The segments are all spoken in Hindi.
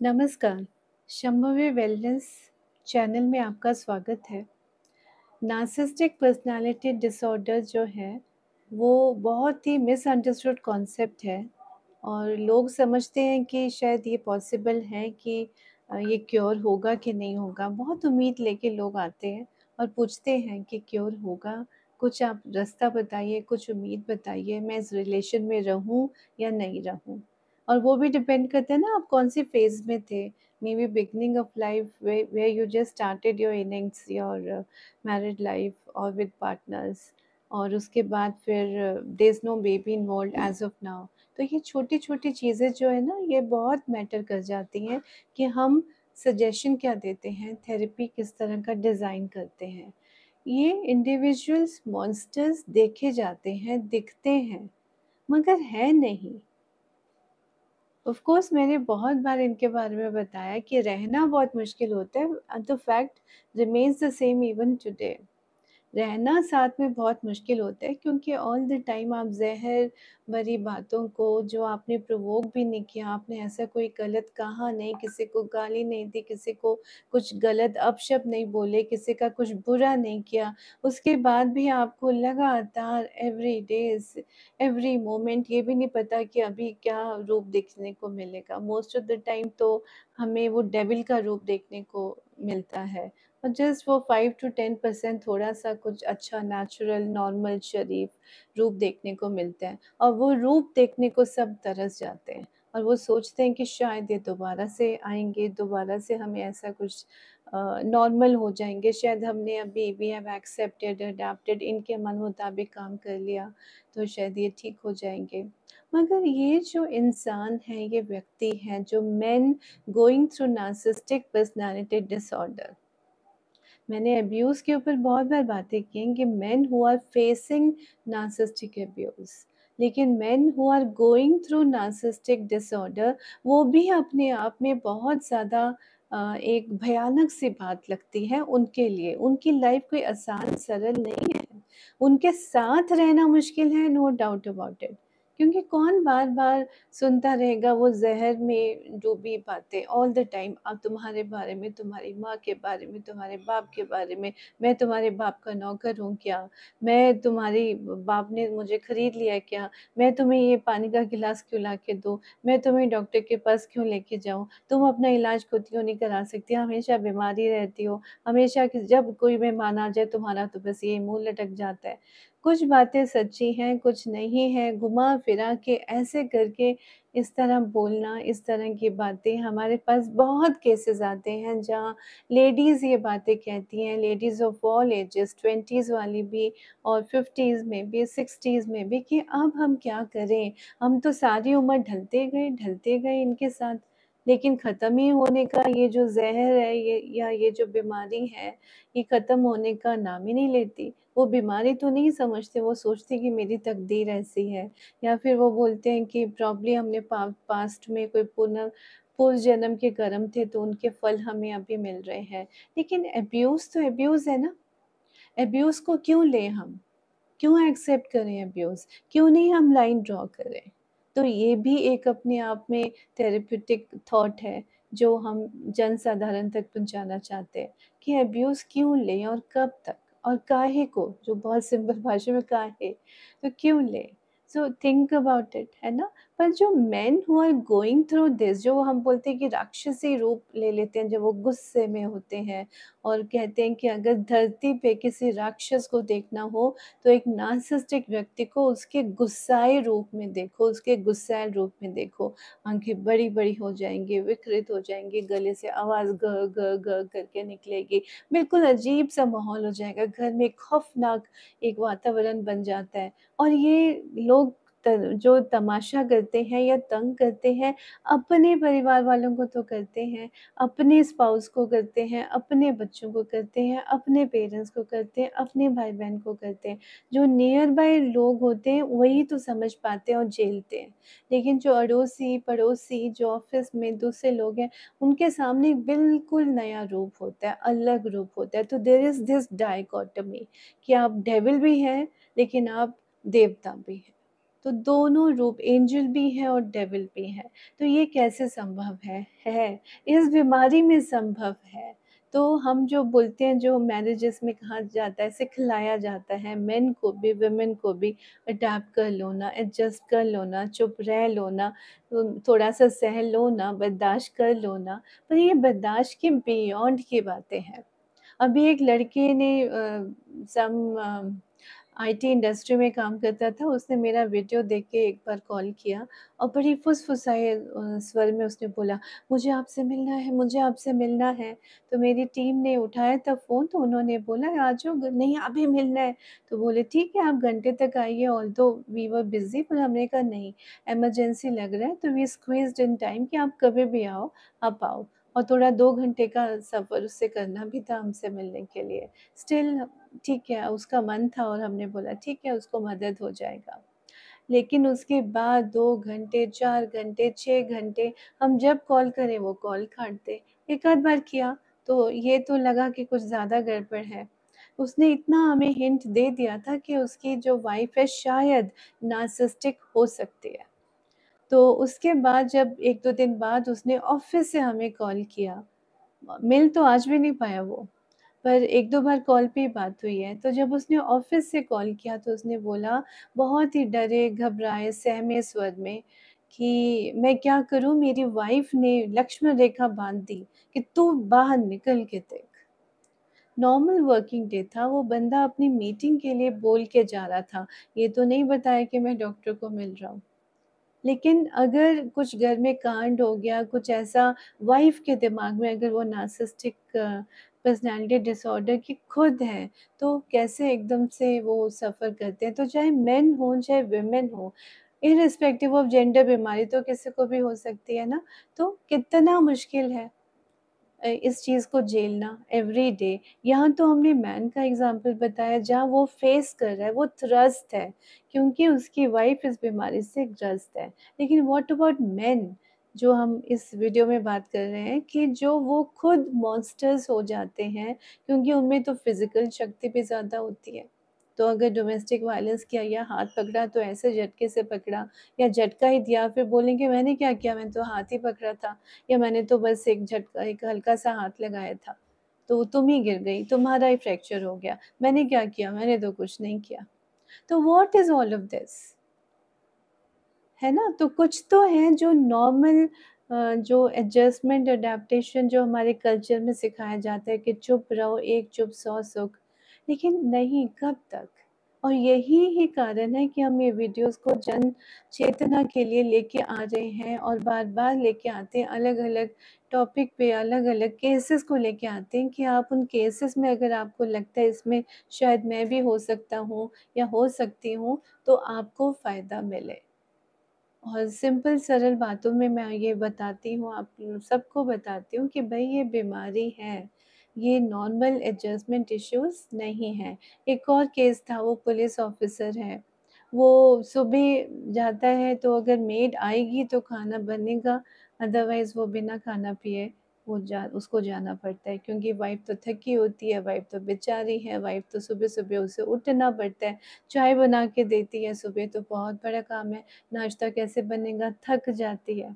नमस्कार, शंभवी वेलनेस चैनल में आपका स्वागत है। नार्सिसिस्टिक पर्सनैलिटी डिसऑर्डर जो है, वो बहुत ही मिसअंडरस्टूड कॉन्सेप्ट है और लोग समझते हैं कि शायद ये पॉसिबल है कि ये क्योर होगा कि नहीं होगा। बहुत उम्मीद लेके लोग आते हैं और पूछते हैं कि क्योर होगा? कुछ आप रास्ता बताइए, कुछ उम्मीद बताइए, मैं इस रिलेशन में रहूँ या नहीं रहूँ? और वो भी डिपेंड करता है ना आप कौन-सी फ़ेज़ में थे। Maybe beginning of life where you just started your innings, your married life और विद पार्टनर्स, और उसके बाद फिर there is no baby involved as of now. तो ये छोटी-छोटी चीज़ें जो है ना, ये बहुत मैटर कर जाती हैं कि हम सजेशन क्या देते हैं, थेरेपी किस तरह का डिज़ाइन करते हैं। ये इंडिविजुअल्स मॉन्स्टर्स देखे जाते हैं, दिखते हैं, मगर है नहीं। ऑफ़ कोर्स मैंने बहुत बार इनके बारे में बताया कि रहना बहुत मुश्किल होता है, the fact remains the same even today. रहना साथ में बहुत मुश्किल होता है क्योंकि ऑल द टाइम आप ज़हर भरी बातों को, जो आपने प्रोवोक भी नहीं किया, आपने ऐसा कोई गलत कहा नहीं, किसी को गाली नहीं दी, किसी को कुछ गलत अपशब्द नहीं बोले, किसी का कुछ बुरा नहीं किया, उसके बाद भी आपको लगातार एवरी डेज़, एवरी मोमेंट ये भी नहीं पता कि अभी क्या रूप देखने को मिलेगा। मोस्ट ऑफ द टाइम तो हमें वो डेविल का रूप देखने को मिलता है। और जस्ट वो 5 टू 10% थोड़ा-सा कुछ अच्छा नेचुरल, नॉर्मल, शरीफ रूप देखने को मिलता है, और वो रूप देखने को सब तरस जाते हैं और वो सोचते हैं कि शायद ये दोबारा से आएँगे, दोबारा से हमें ऐसा कुछ नॉर्मल हो जाएँगे, शायद हमने अभी वी हैव एक्सेप्टेड, अडैप्टेड, इनके मन मुताबिक काम कर लिया, तो शायद ये ठीक हो जाएँगे। मगर ये जो इंसान है, ये व्यक्ति है, जो men going through narcissistic personality disorder, मैंने अब्यूज़ के ऊपर बहुत बार बातें की हैं कि men who are facing narcissistic abuse, लेकिन men who are going through narcissistic disorder, वो भी अपने आप में बहुत ज़्यादा एक भयानक सी बात लगती है उनके लिए। उनकी लाइफ़ कोई आसान सरल नहीं है। उनके साथ रहना मुश्किल है, नो डाउट अबाउट इट। क्योंकि कौन बार-बार सुनता रहेगा वो ज़हर में डूबी बातें ऑल द टाइम, अब तुम्हारे बारे में, तुम्हारी माँ के बारे में, तुम्हारे बाप के बारे में, मैं तुम्हारे बाप का नौकर हूँ क्या? मैं तुम्हारी बाप ने मुझे खरीद लिया है क्या? मैं तुम्हें ये पानी का गिलास क्यों ला के दूँ? मैं तुम्हें डॉक्टर के पास क्यों लेके जाऊँ? तुम अपना इलाज खुद क्यों नहीं करा सकती? हमेशा बीमार ही रहती हो, हमेशा कि जब कोई मेहमान आ जाए तुम्हारा तो बस यही मुँह लटक जाता है। कुछ बातें सच्ची हैं, कुछ नहीं हैं, घुमा-फिरा के ऐसे करके इस तरह बोलना, इस तरह की बातें, हमारे पास बहुत केसेज़ आते हैं जहाँ लेडीज़ ये बातें कहती हैं, ladies of all ages, 20s वाली भी और 50s में भी, 60s में भी, कि अब हम क्या करें? हम तो सारी उम्र ढलते गए इनके साथ, लेकिन ख़त्म ही होने का ये जो ज़हर है, ये या ये जो बीमारी है, ये ख़त्म होने का नाम ही नहीं लेती। वो बीमारी तो नहीं समझते, वो सोचते कि मेरी तकदीर ऐसी है, या फिर वो बोलते हैं कि प्रॉब्ली हमने पास्ट में कोई पूर्व जन्म के कर्म थे तो उनके फल हमें अभी मिल रहे हैं। लेकिन अब्यूज़ तो अब्यूज़ है ना, अब्यूज़ को क्यों लें हम? क्यों एक्सेप्ट करें अब्यूज़? क्यों नहीं हम लाइन ड्रॉ करें? तो ये भी एक अपने आप में थेरेप्यूटिक थॉट है, जो हम जनसाधारण तक पहुँचाना चाहते हैं कि अब्यूज़ क्यों लें और कब तक और काहे को? जो बहुत सिंपल भाषा में काहे? तो क्यों लें? सो थिंक अबाउट इट, है ना? पर जो men who are going through this, जो हम बोलते हैं कि राक्षसी रूप ले लेते हैं जब वो गुस्से में होते हैं और कहते हैं कि अगर धरती पे किसी राक्षस को देखना हो तो एक नार्सिसिस्टिक व्यक्ति को उसके गुस्साए रूप में देखो, उसके गुस्सैल रूप में देखो। आँखें बड़ी-बड़ी हो जाएँगी, विकृत हो जाएँगी, गले से आवाज़ ग ग ग करके निकलेगी। बिल्कुल अजीब-सा माहौल हो जाएगा, घर में खौफ़नाक एक वातावरण बन जाता है। और ये लोग जो तमाशा करते हैं या तंग करते हैं, अपने परिवार वालों को तो करते हैं, अपने स्पाउस को करते हैं, अपने बच्चों को करते हैं, अपने पेरेंट्स को करते हैं, अपने भाई-बहन को करते हैं। जो नियर बाय लोग होते हैं वही तो समझ पाते हैं और झेलते हैं। लेकिन जो अड़ोसी-पड़ोसी, जो ऑफ़िस में दूसरे लोग हैं, उनके सामने बिल्कुल नया रूप होता है, अलग रूप होता है। तो देयर इज़ दिस डायकोटोमी कि आप डेविल भी हैं, लेकिन आप देवता भी हैं। तो दोनों रूप एंजल भी है और डेविल भी है। तो ये कैसे संभव है, इस बीमारी में संभव है। तो हम जो बोलते हैं, जो मैरिजेस में कहा जाता है, सिखलाया जाता है मेन को भी वुमेन को भी, अडैप्ट कर लो ना, एडजस्ट कर लो ना, चुप रह लो ना, थोड़ा सा सह लो ना, बर्दाश्त कर लो ना। पर ये बर्दाश्त के बियॉन्ड की बातें हैं। अभी एक लड़के ने सम आईटी इंडस्ट्री में काम करता था, उसने मेरा वीडियो देख के एक बार कॉल किया और बड़ी फुसफुसाए स्वर में उसने बोला, मुझे आपसे मिलना है, मुझे आपसे मिलना है। तो मेरी टीम ने उठाया था फ़ोन, तो उन्होंने बोला आ जाओ, नहीं अभी मिलना है। तो बोले ठीक है आप घंटे तक आइए, ऑल्दो वी वर बिज़ी, पर हमने कहा नहीं, इमरजेंसी लग रहा है, तो वी स्क्वीज़्ड इन टाइम कि आप कभी भी आओ, आप आओ। और थोड़ा 2 घंटे का सफ़र उससे करना भी था हमसे मिलने के लिए। स्टिल ठीक है, उसका मन था और हमने बोला ठीक है, उसको मदद हो जाएगा। लेकिन उसके बाद 2 घंटे, 4 घंटे, 6 घंटे हम जब कॉल करें वो कॉल काट दे। एक आध बार किया तो ये तो लगा कि कुछ ज़्यादा गड़बड़ है। उसने इतना हमें हिंट दे दिया था कि उसकी जो वाइफ़ है शायद नार्सिसिस्टिक हो सकती है। तो उसके बाद जब 1-2 दिन बाद उसने ऑफ़िस से हमें कॉल किया, मिल तो आज भी नहीं पाया वो। पर 1-2 बार कॉल पे ही बात हुई है। तो जब उसने ऑफ़िस से कॉल किया तो उसने बोला बहुत ही डरे, घबराए, सहमे स्वर में कि मैं क्या करूँ, मेरी वाइफ़ ने लक्ष्मण रेखा बाँध दी कि तू बाहर निकल के देख। नॉर्मल वर्किंग डे था, वो बंदा अपनी मीटिंग के लिए बोल के जा रहा था। ये तो नहीं बताया कि मैं डॉक्टर को मिल रहा हूँ। लेकिन अगर कुछ घर में कांड हो गया, कुछ ऐसा वाइफ़ के दिमाग में, अगर वो नार्सिसिस्टिक पर्सनैलिटी डिसऑर्डर की खुद है, तो कैसे एकदम से वो सफ़र करते हैं। तो चाहे मेन हों, चाहे वुमेन हों, इर्रिस्पेक्टिव ऑफ जेंडर बीमारी तो किसी को भी हो सकती है ना। तो कितना मुश्किल है इस चीज़ को झेलना एवरी डे। यहाँ तो हमने मैन का एग्ज़ाम्पल बताया जहाँ वो फेस कर रहा है, वो त्रस्त है क्योंकि उसकी वाइफ़ इस बीमारी से ग्रस्त है। लेकिन व्हाट अबाउट मेन, जो हम इस वीडियो में बात कर रहे हैं, कि जो वो खुद मॉन्स्टर्स हो जाते हैं क्योंकि उनमें तो फ़िज़िकल शक्ति भी ज़्यादा होती है। तो अगर डोमेस्टिक वायलेंस किया या हाथ पकड़ा तो ऐसे झटके से पकड़ा या झटका ही दिया, फिर बोलेंगे मैंने क्या किया, मैंने तो हाथ ही पकड़ा था, या मैंने तो बस एक झटका, एक हल्का-सा हाथ लगाया था, तो तुम ही गिर गई, तुम्हारा ही फ्रैक्चर हो गया। मैंने क्या किया? मैंने तो कुछ नहीं किया। तो what is all of this? है ना? तो कुछ तो है जो नॉर्मल जो एडजस्टमेंट, एडेप्टेशन जो हमारे कल्चर में सिखाया जाता है कि चुप रहो, एक चुप सौ सुख। लेकिन नहीं, कब तक? और यही ही कारण है कि हम ये वीडियोज़ को जन चेतना के लिए लेके आ रहे हैं और बार-बार लेके आते हैं, अलग-अलग टॉपिक पे अलग-अलग केसेस को लेके आते हैं कि आप उन केसेस में, अगर आपको लगता है इसमें शायद मैं भी हो सकता हूँ या हो सकती हूँ, तो आपको फ़ायदा मिले। और सिंपल सरल बातों में मैं ये बताती हूँ, आप सबको बताती हूँ कि भई ये बीमारी है, ये नॉर्मल एडजस्टमेंट इश्यूज़ नहीं है। एक और केस था, वो पुलिस ऑफ़िसर है, वो सुबह जाता है तो अगर मेड आएगी तो खाना बनेगा, अदरवाइज़ वो बिना खाना पिए वो उसको जाना पड़ता है क्योंकि वाइफ़ तो थकी होती है, वाइफ़ तो बेचारी है, वाइफ़ तो सुबह-सुबह उसे उठना पड़ता है, चाय बना के देती है, सुबह तो बहुत बड़ा काम है। नाश्ता कैसे बनेगा, थक जाती है।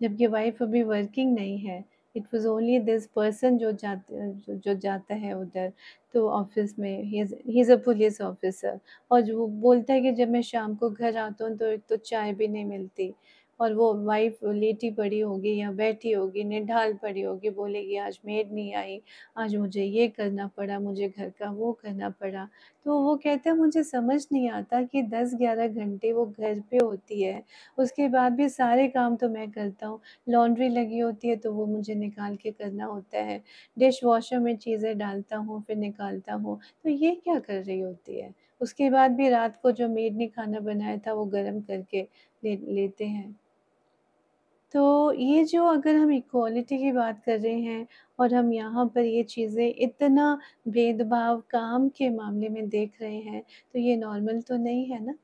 जबकि वाइफ़ अभी वर्किंग नहीं है। It was only this person जो जाता है उधर, तो ऑफ़िस में he is a police officer, और जो वो बोलता है कि जब मैं शाम को घर आता हूँ तो एक तो चाय भी नहीं मिलती, और वो वाइफ़ लेटी पड़ी होगी या बैठी होगी, निढाल पड़ी होगी, बोलेगी आज मेड नहीं आई, आज मुझे ये करना पड़ा, मुझे घर का वो करना पड़ा। तो वो कहता है मुझे समझ नहीं आता कि 10-11 घंटे वो घर पे होती है, उसके बाद भी सारे काम तो मैं करता हूँ। लॉन्ड्री लगी होती है तो वो मुझे निकाल के करना होता है। डिश वॉशर में चीज़ें डालता हूँ, फिर निकालता हूँ। तो ये क्या कर रही होती है? उसके बाद भी रात को जो मेड ने खाना बनाया था वो गरम करके लेते हैं। तो ये जो, अगर हम इक्वालिटी की बात कर रहे हैं और हम यहाँ पर ये चीज़ें इतना भेदभाव काम के मामले में देख रहे हैं, तो ये नॉर्मल तो नहीं है ना?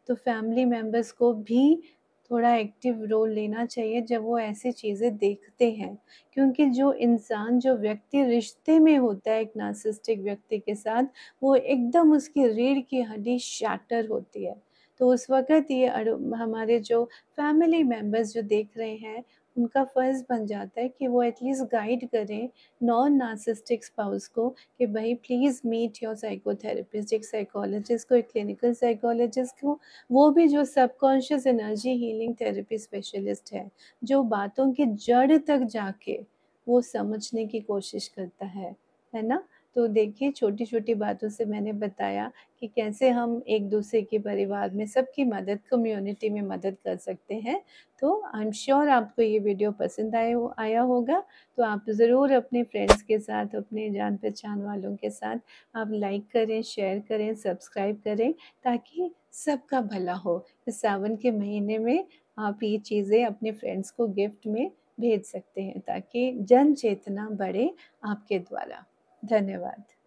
तो फैमिली मेंबर्स को भी थोड़ा एक्टिव रोल लेना चाहिए जब वो ऐसी चीज़ें देखते हैं। क्योंकि जो इंसान, जो व्यक्ति रिश्ते में होता है एक नार्सिसिस्टिक व्यक्ति के साथ, वो एकदम उसकी रीढ़ की हड्डी शैटर होती है। तो उस वक़्त ये हमारे जो फैमिली मेंबर्स जो देख रहे हैं, उनका फ़र्ज़ बन जाता है कि वो एटलीस्ट गाइड करें नॉन नार्सिसिस्टिक स्पाउस को कि भई प्लीज़ मीट योर साइकोथेरेपिस्ट, एक साइकोलॉजिस्ट को, एक क्लिनिकल साइकोलॉजिस्ट को, वो भी जो subconscious energy healing therapy specialist है, जो बातों की जड़ तक जाके वो समझने की कोशिश करता है ना? तो देखिए छोटी-छोटी बातों से मैंने बताया कि कैसे हम एक-दूसरे के परिवार में सबकी मदद कम्युनिटी में मदद कर सकते हैं। तो आई एम श्योर आपको ये वीडियो पसंद आया होगा, तो आप ज़रूर अपने फ्रेंड्स के साथ, अपने जान-पहचान वालों के साथ आप लाइक करें, शेयर करें, सब्सक्राइब करें ताकि सबका भला हो। इस सावन के महीने में आप ये चीज़ें अपने फ्रेंड्स को गिफ्ट में भेज सकते हैं ताकि जन चेतना बढ़े आपके द्वारा। धन्यवाद।